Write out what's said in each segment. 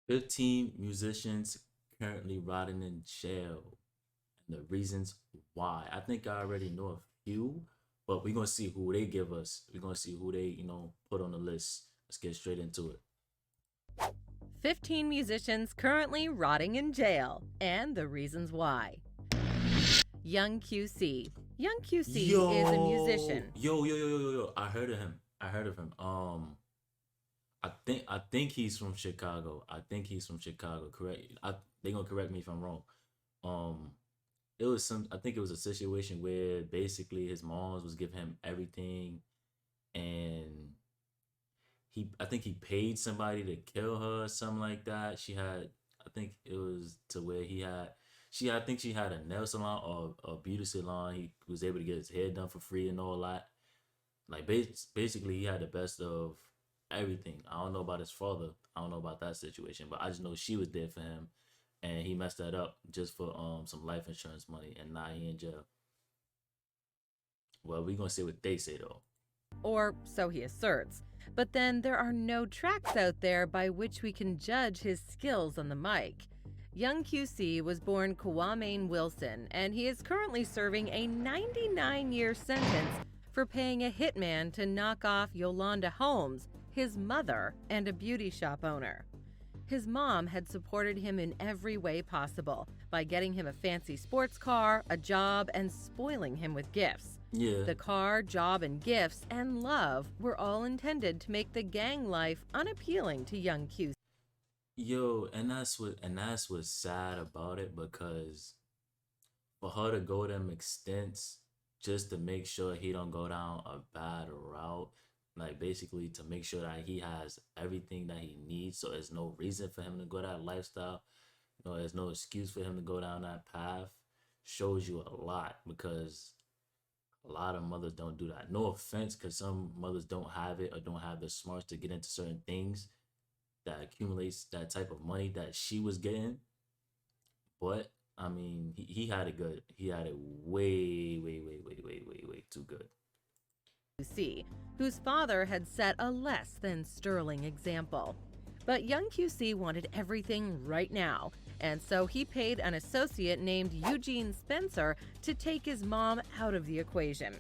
15 musicians currently rotting in jail, and the reasons why. I think I already know a few, but we're gonna see who they give us. We're gonna see who they, put on the list. Let's get straight into it. 15 musicians currently rotting in jail, and the reasons why. Young QC. Young QC is a Yo, musician. yo, yo, yo, yo, yo, yo. I heard of him. I heard of him. I think he's from Chicago. I think he's from Chicago. Correct. They gonna correct me if I'm wrong. Um, it was some. I think it was a situation where basically his mom was giving him everything, and I think he paid somebody to kill her, or something like that. I think it was to where I think she had a nail salon or a beauty salon. He was able to get his hair done for free and all that. Like basically, he had the best of everything. I don't know about his father. I don't know about that situation, but I just know she was there for him, and he messed that up just for some life insurance money, and now he in jail. Well, we gonna see what they say though. Or so he asserts. But then there are no tracks out there by which we can judge his skills on the mic. Young QC was born Kwame Wilson, and he is currently serving a 99-year sentence for paying a hitman to knock off Yolanda Holmes, his mother, and a beauty shop owner. His mom had supported him in every way possible by getting him a fancy sports car, a job, and spoiling him with gifts. Yeah. The car, job, and gifts and love were all intended to make the gang life unappealing to young Q. Yo, and that's what's sad about it because for her to go them extents just to make sure he don't go down a bad route, like basically to make sure that he has everything that he needs, so there's no reason for him to go that lifestyle. There's no excuse for him to go down that path. Shows you a lot because a lot of mothers don't do that. No offense, because some mothers don't have it or don't have the smarts to get into certain things that accumulates that type of money that she was getting. But I mean, he had it good. He had it way, way, way, way, way, way, way too good. QC, whose father had set a less than sterling example. But young QC wanted everything right now, and so he paid an associate named Eugene Spencer to take his mom out of the equation.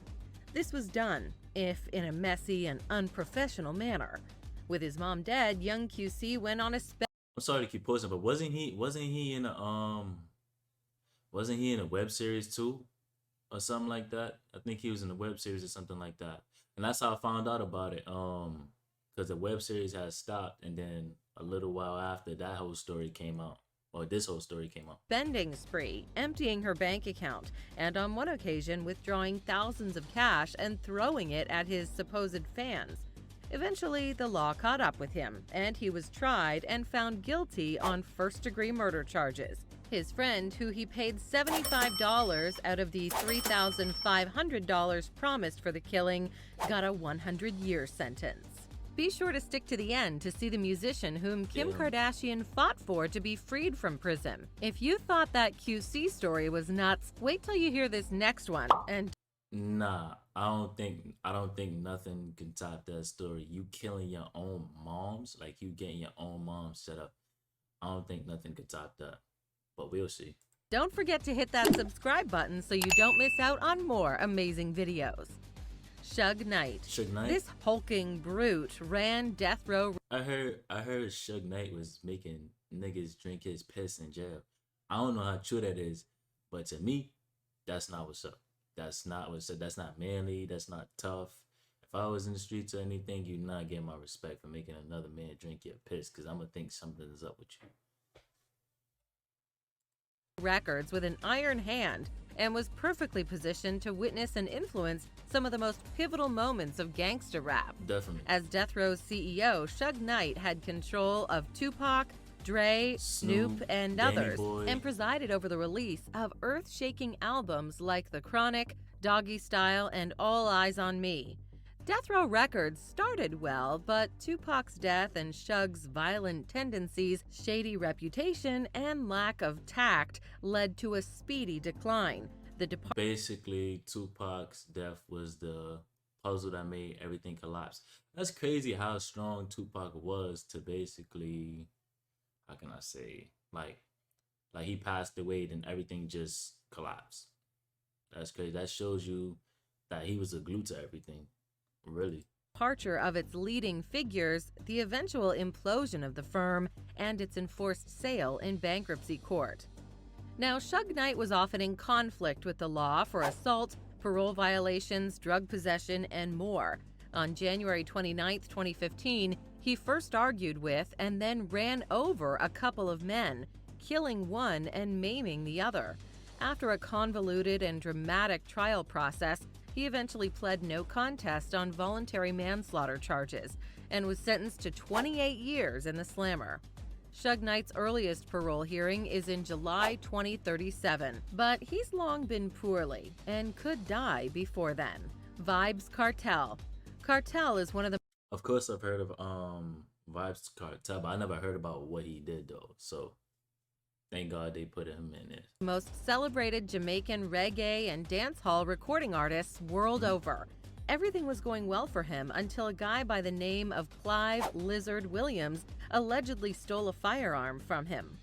This was done, if in a messy and unprofessional manner. With his mom dead, young QC went on a I'm sorry to keep posting, but wasn't he in a web series too, or something like that? I think he was in a web series or something like that, and that's how I found out about it. Because the web series had stopped, and then a little while after that whole story came out, or this whole story came out. spending spree, emptying her bank account, and on one occasion withdrawing thousands of cash and throwing it at his supposed fans. Eventually, the law caught up with him, and he was tried and found guilty on first-degree murder charges. His friend, who he paid $75 out of the $3,500 promised for the killing, got a 100-year sentence. Be sure to stick to the end to see the musician whom Kim Yeah. Kardashian fought for to be freed from prison. If you thought that QC story was nuts, wait till you hear this next one. And Nah, I don't think nothing can top that story. You killing your own moms, like you getting your own mom set up. I don't think nothing could top that. But we'll see. don't forget to hit that subscribe button so you don't miss out on more amazing videos. Suge Knight. Suge Knight. This hulking brute ran death row. I heard Suge Knight was making niggas drink his piss in jail. I don't know how true that is, but to me, that's not what's up. That's not what's up. That's not manly. That's not tough. If I was in the streets or anything, you're not getting my respect for making another man drink your piss, because I'm gonna think something is up with you. Records with an iron hand and was perfectly positioned to witness and influence some of the most pivotal moments of gangsta rap. Definitely. As Death Row's CEO, Suge Knight had control of Tupac, Dre, Snoop, and Danny others, Boy. and presided over the release of earth-shaking albums like The Chronic, Doggy Style, and All Eyes on Me. Death Row Records started well, but Tupac's death and Suge's violent tendencies, shady reputation, and lack of tact led to a speedy decline. The Basically, Tupac's death was the puzzle that made everything collapse. That's crazy how strong Tupac was to basically how can I say, like he passed away, then everything just collapsed. That's crazy. That shows you that he was a glue to everything. Really. Departure of its leading figures, the eventual implosion of the firm, and its enforced sale in bankruptcy court. Now, Suge Knight was often in conflict with the law for assault, parole violations, drug possession, and more. On January 29, 2015, he first argued with and then ran over a couple of men, killing one and maiming the other. After a convoluted and dramatic trial process, he eventually pled no contest on voluntary manslaughter charges and was sentenced to 28 years in the slammer. Suge Knight's earliest parole hearing is in July 2037, but he's long been poorly and could die before then. Vybz Kartel. Kartel is one of the Of course, I've heard of Vybz Kartel, but I never heard about what he did though. So thank God they put him in it. most celebrated Jamaican reggae and dancehall recording artists world over. Everything was going well for him until a guy by the name of Clive Lizard Williams allegedly stole a firearm from him.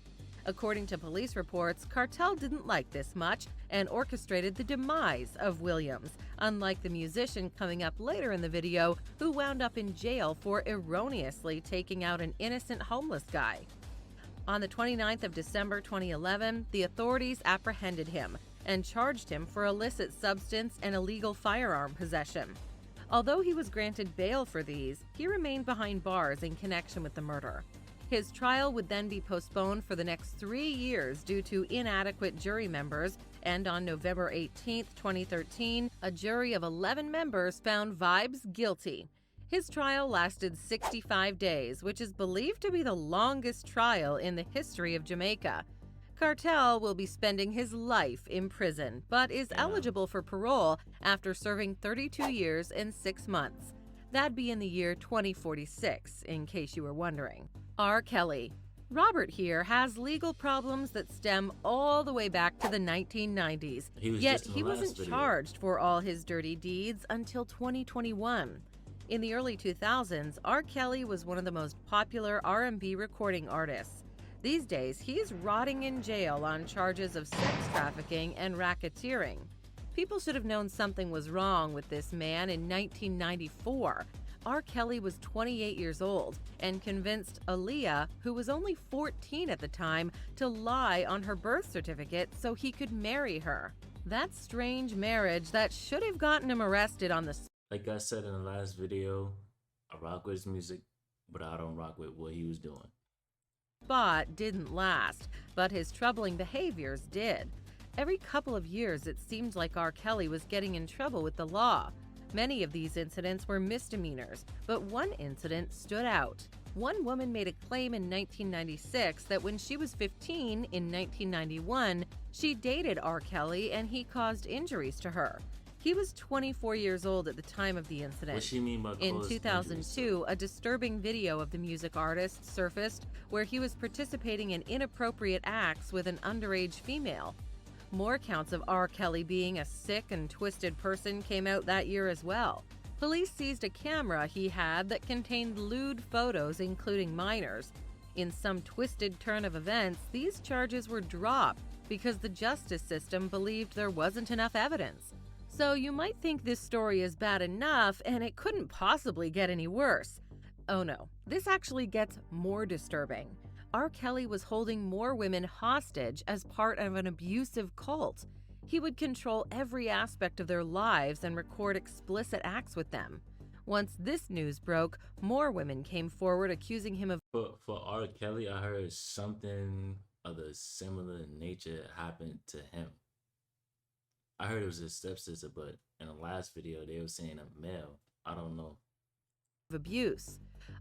According to police reports, Kartel didn't like this much and orchestrated the demise of Williams, unlike the musician coming up later in the video who wound up in jail for erroneously taking out an innocent homeless guy. On the 29th of December 2011, the authorities apprehended him and charged him for illicit substance and illegal firearm possession. Although he was granted bail for these, he remained behind bars in connection with the murder. His trial would then be postponed for the next 3 years due to inadequate jury members, and on November 18, 2013, a jury of 11 members found Vybz guilty. His trial lasted 65 days, which is believed to be the longest trial in the history of Jamaica. Kartel will be spending his life in prison, but is eligible for parole after serving 32 years and 6 months. That'd be in the year 2046, in case you were wondering. R. Kelly. Robert here has legal problems that stem all the way back to the 1990s, yet he wasn't charged for all his dirty deeds until 2021. In the early 2000s, R. Kelly was one of the most popular R&B recording artists. These days, he's rotting in jail on charges of sex trafficking and racketeering. People should have known something was wrong with this man in 1994. R. Kelly was 28 years old and convinced Aaliyah, who was only 14 at the time, to lie on her birth certificate so he could marry her. That strange marriage that should have gotten him arrested on the Like I said in the last video, I rock with his music, but I don't rock with what he was doing. spot didn't last, but his troubling behaviors did. Every couple of years, it seemed like R. Kelly was getting in trouble with the law. Many of these incidents were misdemeanors, but one incident stood out. One woman made a claim in 1996 that when she was 15 in 1991, she dated R. Kelly and he caused injuries to her. He was 24 years old at the time of the incident. What she mean by In caused 2002, a disturbing video of the music artist surfaced where he was participating in inappropriate acts with an underage female. More accounts of R. Kelly being a sick and twisted person came out that year as well. Police seized a camera he had that contained lewd photos, including minors. In some twisted turn of events, these charges were dropped because the justice system believed there wasn't enough evidence. So you might think this story is bad enough and it couldn't possibly get any worse. Oh no, this actually gets more disturbing. R. Kelly was holding more women hostage as part of an abusive cult. He would control every aspect of their lives and record explicit acts with them. Once this news broke, more women came forward accusing him of For R. Kelly, I heard something of the similar nature happened to him. I heard it was his stepsister, but in the last video they were saying a male. I don't know. abuse.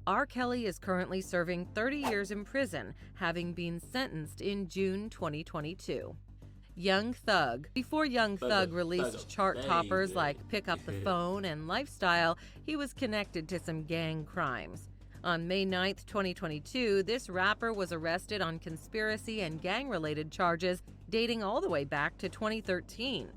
R. Kelly is currently serving 30 years in prison, having been sentenced in June 2022. Young Thug. Before Young Thug released chart toppers like Pick Up the Phone and Lifestyle, he was connected to some gang crimes. On May 9, 2022, this rapper was arrested on conspiracy and gang-related charges dating all the way back to 2013.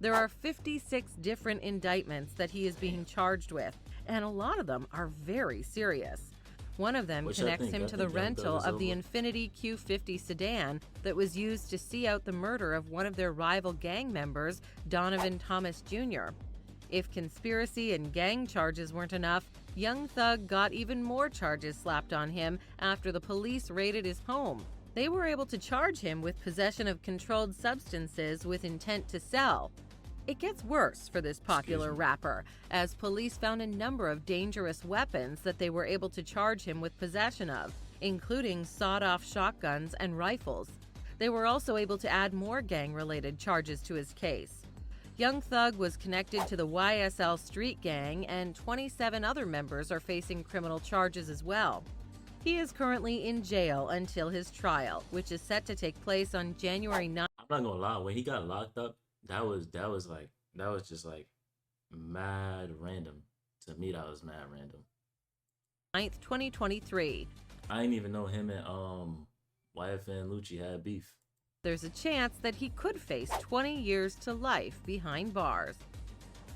There are 56 different indictments that he is being charged with, and a lot of them are very serious. One of them What y'all connects think? him Y'all to the think Young Thug rental is of the over? Infiniti Q50 sedan that was used to see out the murder of one of their rival gang members, Donovan Thomas Jr. If conspiracy and gang charges weren't enough, Young Thug got even more charges slapped on him after the police raided his home. They were able to charge him with possession of controlled substances with intent to sell. It gets worse for this popular rapper, as police found a number of dangerous weapons that they were able to charge him with possession of, including sawed-off shotguns and rifles. They were also able to add more gang-related charges to his case. Young Thug was connected to the YSL Street Gang, and 27 other members are facing criminal charges as well. He is currently in jail until his trial, which is set to take place on January 9th. I'm not gonna lie. When he got locked up, that was just like mad random. To me, that was mad random. 2023. I didn't even know him and YFN Lucci had beef. There's a chance that he could face 20 years to life behind bars.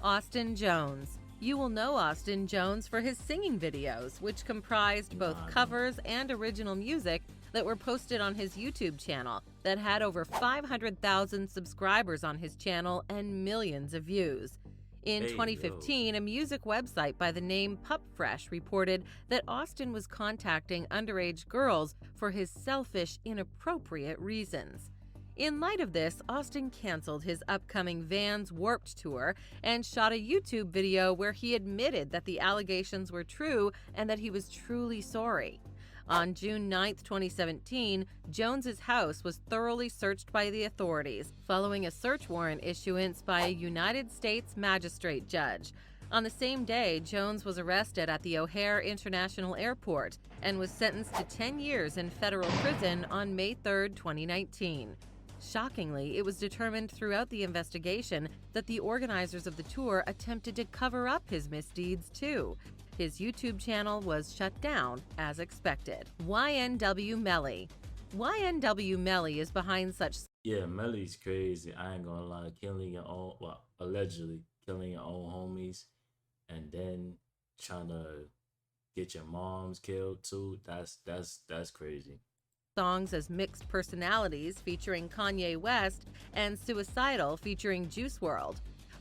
Austin Jones. You will know Austin Jones for his singing videos, which comprised both covers and original music that were posted on his YouTube channel that had over 500,000 subscribers on his channel and millions of views. In 2015, a music website by the name PupFresh reported that Austin was contacting underage girls for his selfish, inappropriate reasons. In light of this, Austin canceled his upcoming Vans Warped Tour and shot a YouTube video where he admitted that the allegations were true and that he was truly sorry. On June 9, 2017, Jones's house was thoroughly searched by the authorities, following a search warrant issuance by a United States magistrate judge. On the same day, Jones was arrested at the O'Hare International Airport and was sentenced to 10 years in federal prison on May 3, 2019. Shockingly, it was determined throughout the investigation that the organizers of the tour attempted to cover up his misdeeds too. His YouTube channel was shut down as expected. YNW Melly. YNW Melly is behind such. Yeah, Melly's crazy. I ain't gonna lie. Killing your own, well, allegedly killing your own homies, and then trying to get your moms killed too. That's crazy. Songs as Mixed Personalities featuring Kanye West and Suicidal featuring Juice WRLD.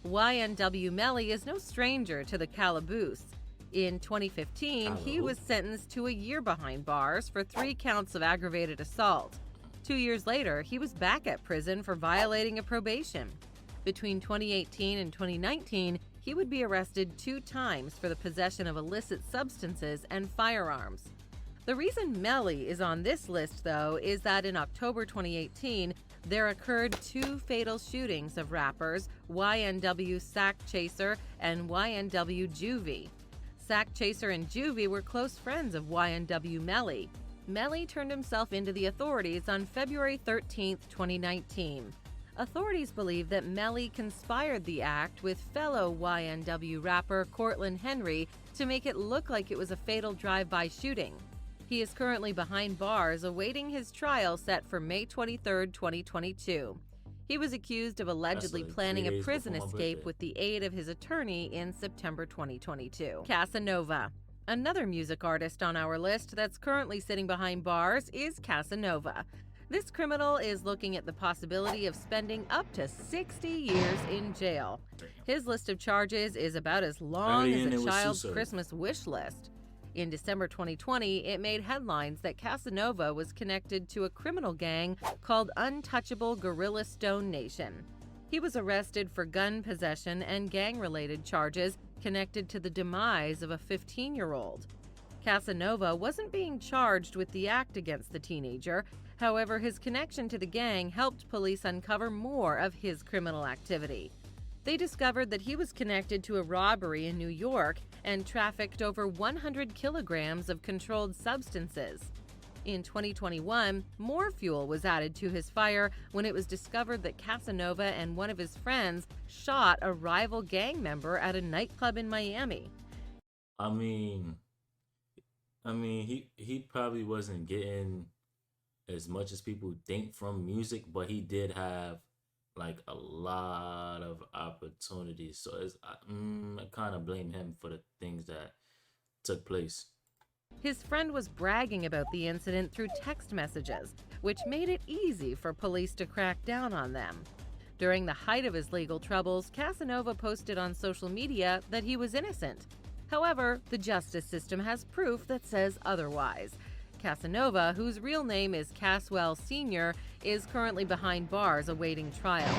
YNW Melly is no stranger to the calaboose. In 2015, he was sentenced to a year behind bars for 3 counts of aggravated assault. 2 years later, he was back at prison for violating a probation. Between 2018 and 2019, he would be arrested 2 times for the possession of illicit substances and firearms. The reason Melly is on this list, though, is that in October 2018, there occurred 2 fatal shootings of rappers YNW Sack Chaser and YNW Juvie. Sack Chaser and Juvie were close friends of YNW Melly. Melly turned himself into the authorities on February 13, 2019. Authorities believe that Melly conspired the act with fellow YNW rapper Cortland Henry to make it look like it was a fatal drive-by shooting. He is currently behind bars awaiting his trial set for May 23, 2022. He was accused of allegedly planning a prison escape with the aid of his attorney in September 2022. Casanova. Another music artist on our list that's currently sitting behind bars is Casanova. This criminal is looking at the possibility of spending up to 60 years in jail. His list of charges is about as long as a child's Christmas wish list. In December 2020, it made headlines that Casanova was connected to a criminal gang called Untouchable Gorilla Stone Nation. He was arrested for gun possession and gang-related charges connected to the demise of a 15-year-old. Casanova wasn't being charged with the act against the teenager. However, his connection to the gang helped police uncover more of his criminal activity. They discovered that he was connected to a robbery in New York and trafficked over 100 kilograms of controlled substances. In 2021, more fuel was added to his fire when it was discovered that Casanova and one of his friends shot a rival gang member at a nightclub in Miami. I mean, he probably wasn't getting as much as people think from music, but he did have like a lot of opportunities. So I kind of blame him for the things that took place. His friend was bragging about the incident through text messages, which made it easy for police to crack down on them. During the height of his legal troubles, Casanova posted on social media that he was innocent. However, the justice system has proof that says otherwise. Casanova, whose real name is Caswell Sr., is currently behind bars awaiting trial.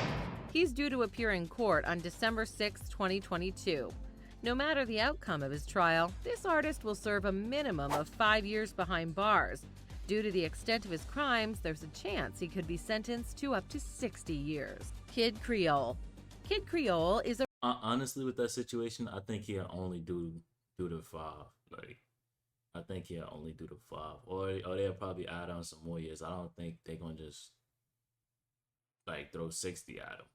He's due to appear in court on December 6, 2022. No matter the outcome of his trial, this artist will serve a minimum of 5 years behind bars. Due to the extent of his crimes, there's a chance he could be sentenced to up to 60 years. Kid Creole. Kid Creole is a Honestly, with that situation, I think he'll only do the 5. Like, I think he'll only do the 5, or they'll probably add on some more years. I don't think they're gonna just like throw 60 at him.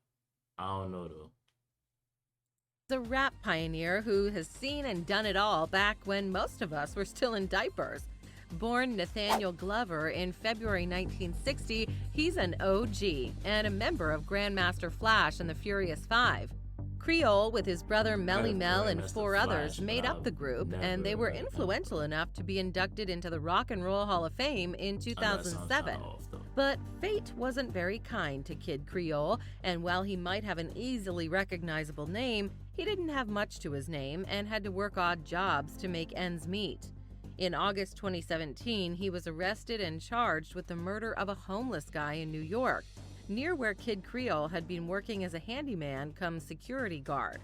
I don't know though. a rap pioneer who has seen and done it all back when most of us were still in diapers. Born Nathaniel Glover in February 1960, he's an OG and a member of Grandmaster Flash and the Furious Five. Creole, with his brother Melly Mel and 4 others, made up the group, and they were influential enough to be inducted into the Rock and Roll Hall of Fame in 2007. But fate wasn't very kind to Kid Creole, and while he might have an easily recognizable name, he didn't have much to his name and had to work odd jobs to make ends meet. In August 2017, he was arrested and charged with the murder of a homeless guy in New York, near where Kid Creole had been working as a handyman come security guard.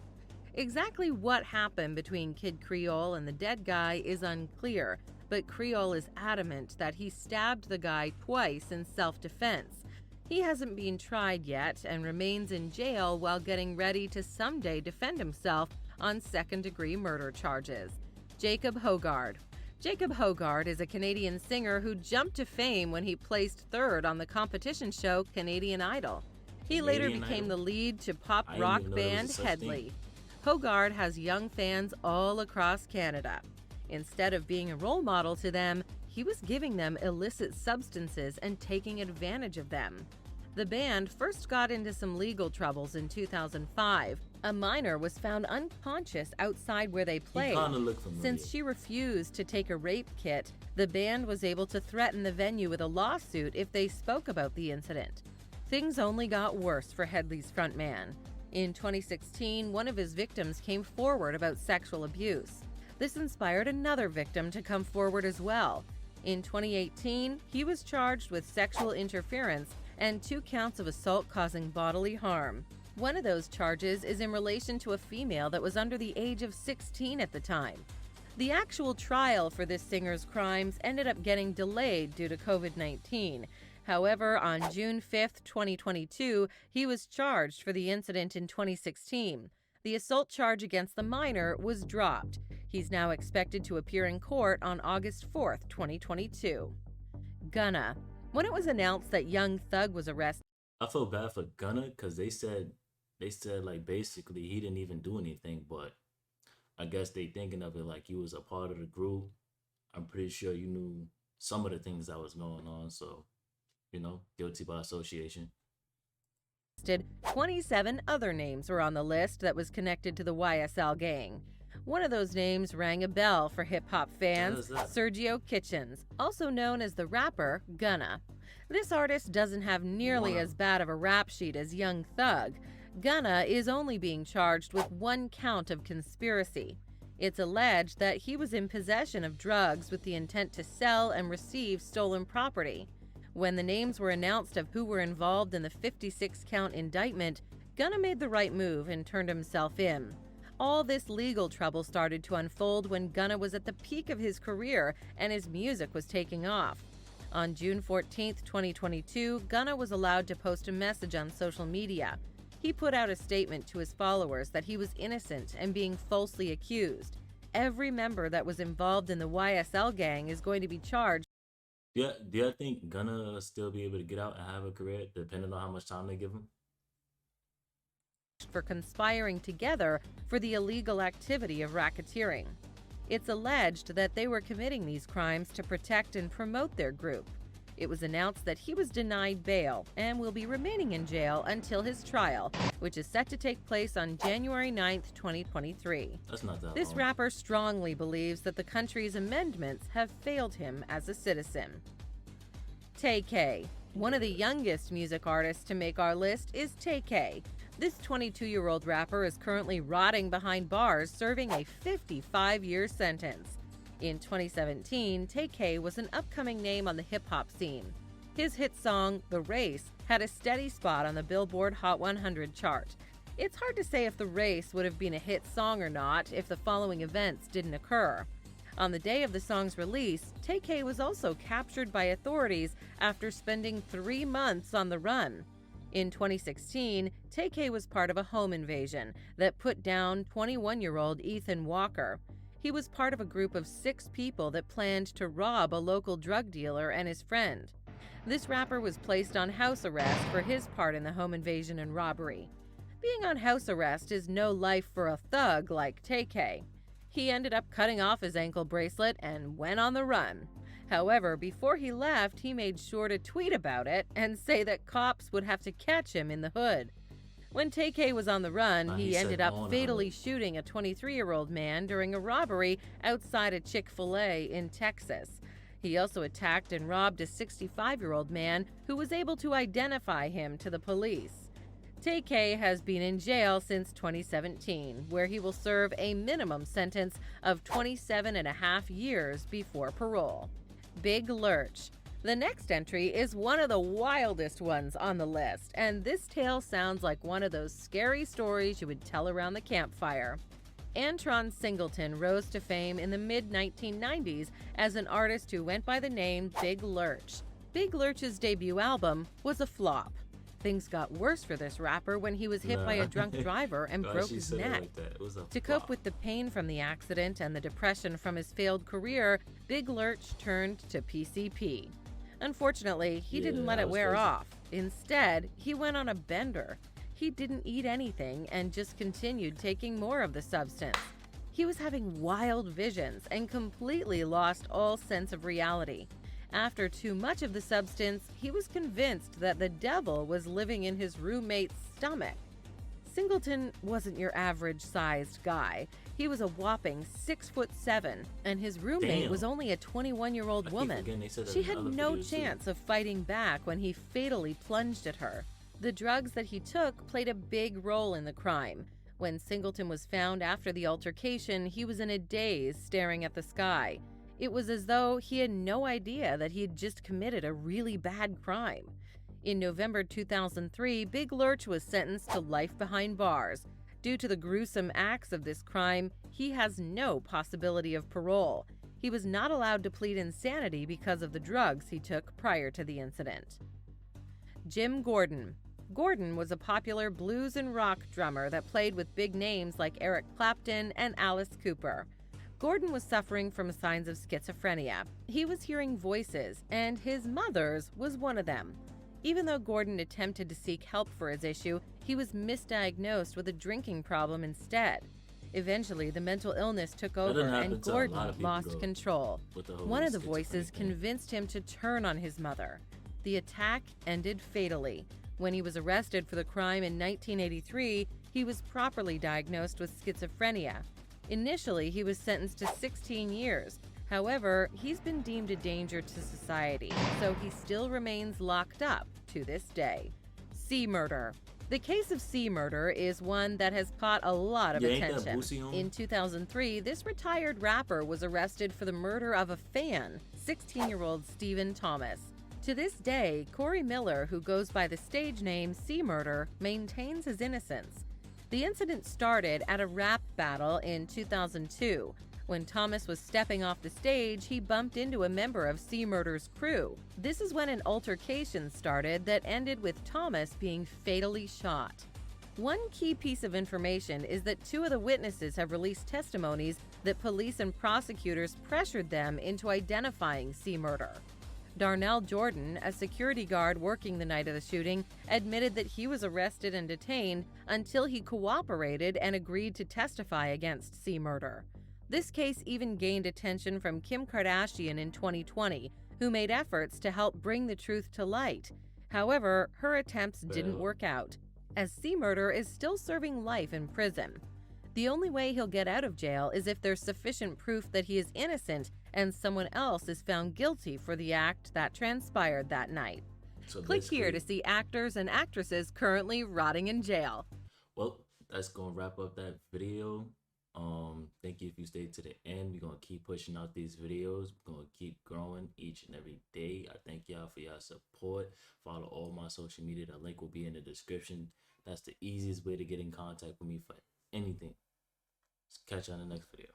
Exactly what happened between Kid Creole and the dead guy is unclear, but Creole is adamant that he stabbed the guy twice in self-defense. He hasn't been tried yet and remains in jail while getting ready to someday defend himself on second-degree murder charges. Jacob Hogard. Jacob Hogard is a Canadian singer who jumped to fame when he placed 3rd on the competition show Canadian Idol. He later became the lead to pop rock band Headley. Hogard has young fans all across Canada. Instead of being a role model to them, he was giving them illicit substances and taking advantage of them. The band first got into some legal troubles in 2005. A minor was found unconscious outside where they played. Since she refused to take a rape kit, the band was able to threaten the venue with a lawsuit if they spoke about the incident. Things only got worse for Headley's frontman. In 2016, one of his victims came forward about sexual abuse. This inspired another victim to come forward as well. In 2018, he was charged with sexual interference and 2 counts of assault causing bodily harm. One of those charges is in relation to a female that was under the age of 16 at the time. The actual trial for this singer's crimes ended up getting delayed due to COVID-19. However, on June 5, 2022, he was charged for the incident in 2016. The assault charge against the minor was dropped. He's now expected to appear in court on August 4, 2022. Gunna. When it was announced that Young Thug was arrested, I feel bad for Gunna because they said like basically he didn't even do anything, but I guess they thinking of it like he was a part of the group. I'm pretty sure you knew some of the things that was going on, so guilty by association. 27 other names were on the list that was connected to the YSL gang. One of those names rang a bell for hip-hop fans, Sergio Kitchens, also known as the rapper Gunna. This artist doesn't have nearly as bad of a rap sheet as Young Thug. Gunna is only being charged with 1 count of conspiracy. It's alleged that he was in possession of drugs with the intent to sell and receive stolen property. When the names were announced of who were involved in the 56-count indictment, Gunna made the right move and turned himself in. All this legal trouble started to unfold when Gunna was at the peak of his career and his music was taking off. On June 14, 2022, Gunna was allowed to post a message on social media. He put out a statement to his followers that he was innocent and being falsely accused. Every member that was involved in the YSL gang is going to be charged. Yeah, do you think Gunna will still be able to get out and have a career depending on how much time they give him? For conspiring together for the illegal activity of racketeering. It's alleged that they were committing these crimes to protect and promote their group. It was announced that he was denied bail and will be remaining in jail until his trial, which is set to take place on January 9th, 2023. That's not that This long. rapper strongly believes that the country's amendments have failed him as a citizen. Tay-K. One of the youngest music artists to make our list is Tay-K. This 22-year-old rapper is currently rotting behind bars serving a 55-year sentence. In 2017, Tay-K was an upcoming name on the hip-hop scene. His hit song, The Race, had a steady spot on the Billboard Hot 100 chart. It's hard to say if The Race would have been a hit song or not if the following events didn't occur. On the day of the song's release, Tay-K was also captured by authorities after spending 3 months on the run. In 2016, Tay-K was part of a home invasion that put down 21-year-old Ethan Walker. He was part of a group of 6 people that planned to rob a local drug dealer and his friend. This rapper was placed on house arrest for his part in the home invasion and robbery. Being on house arrest is no life for a thug like Tay-K. He ended up cutting off his ankle bracelet and went on the run. However, before he left, he made sure to tweet about it and say that cops would have to catch him in the hood. When Tay-K was on the run, He he ended said up on fatally hood. shooting a 23-year-old man during a robbery outside a Chick-fil-A in Texas. He also attacked and robbed a 65-year-old man who was able to identify him to the police. Tay-K has been in jail since 2017, where he will serve a minimum sentence of 27 and a half years before parole. Big Lurch. The next entry is one of the wildest ones on the list, and this tale sounds like one of those scary stories you would tell around the campfire. Antron Singleton rose to fame in the mid-1990s as an artist who went by the name Big Lurch. Big Lurch's debut album was a flop. Things got worse for this rapper when he was hit by a Nah. drunk driver and Why broke she his said it neck. like that? It was a To cope flop. with the pain from the accident and the depression from his failed career, Big Lurch turned to PCP. Unfortunately, he didn't Yeah, let that it was wear crazy. off. Instead, he went on a bender. He didn't eat anything and just continued taking more of the substance. He was having wild visions and completely lost all sense of reality. After too much of the substance, he was convinced that the devil was living in his roommate's stomach. Singleton wasn't your average-sized guy. He was a whopping 6'7", and his roommate Damn. was only a 21-year-old I keep woman. forgetting they said that She in had other no videos, too. chance of fighting back when he fatally plunged at her. The drugs that he took played a big role in the crime. When Singleton was found after the altercation, he was in a daze, staring at the sky. It was as though he had no idea that he had just committed a really bad crime. In November 2003, Big Lurch was sentenced to life behind bars. Due to the gruesome acts of this crime, he has no possibility of parole. He was not allowed to plead insanity because of the drugs he took prior to the incident. Jim Gordon. Gordon was a popular blues and rock drummer that played with big names like Eric Clapton and Alice Cooper. Gordon was suffering from signs of schizophrenia. He was hearing voices, and his mother's was one of them. Even though Gordon attempted to seek help for his issue, he was misdiagnosed with a drinking problem instead. Eventually, the mental illness took over doesn't happen and to a lot Gordon of people, lost though, control. with the whole One of the schizophrenia voices thing. convinced him to turn on his mother. The attack ended fatally. When he was arrested for the crime in 1983, he was properly diagnosed with schizophrenia. Initially, he was sentenced to 16 years. However, he's been deemed a danger to society, so he still remains locked up to this day. C murder. The case of C murder is one that has caught a lot of Yeah, ain't that attention. Boosie on? In 2003, this retired rapper was arrested for the murder of a fan, 16-year-old Stephen Thomas. To this day, Corey Miller, who goes by the stage name C Murder, maintains his innocence. The incident started at a rap battle in 2002. When Thomas was stepping off the stage, he bumped into a member of C Murder's crew. This is when an altercation started that ended with Thomas being fatally shot. One key piece of information is that 2 of the witnesses have released testimonies that police and prosecutors pressured them into identifying C Murder. Darnell Jordan, a security guard working the night of the shooting, admitted that he was arrested and detained until he cooperated and agreed to testify against C Murder. This case even gained attention from Kim Kardashian in 2020, who made efforts to help bring the truth to light. However, her attempts didn't Well, work out, as C. Murder is still serving life in prison. The only way he'll get out of jail is if there's sufficient proof that he is innocent and someone else is found guilty for the act that transpired that night. so Click here to basically, see actors and actresses currently rotting in jail. well, that's gonna wrap up that video. Thank you if you stayed to the end. We're gonna keep pushing out these videos. We're gonna keep growing each and every day. I thank y'all for your support. Follow all my social media. The link will be in the description. That's the easiest way to get in contact with me for anything. Catch you on the next video.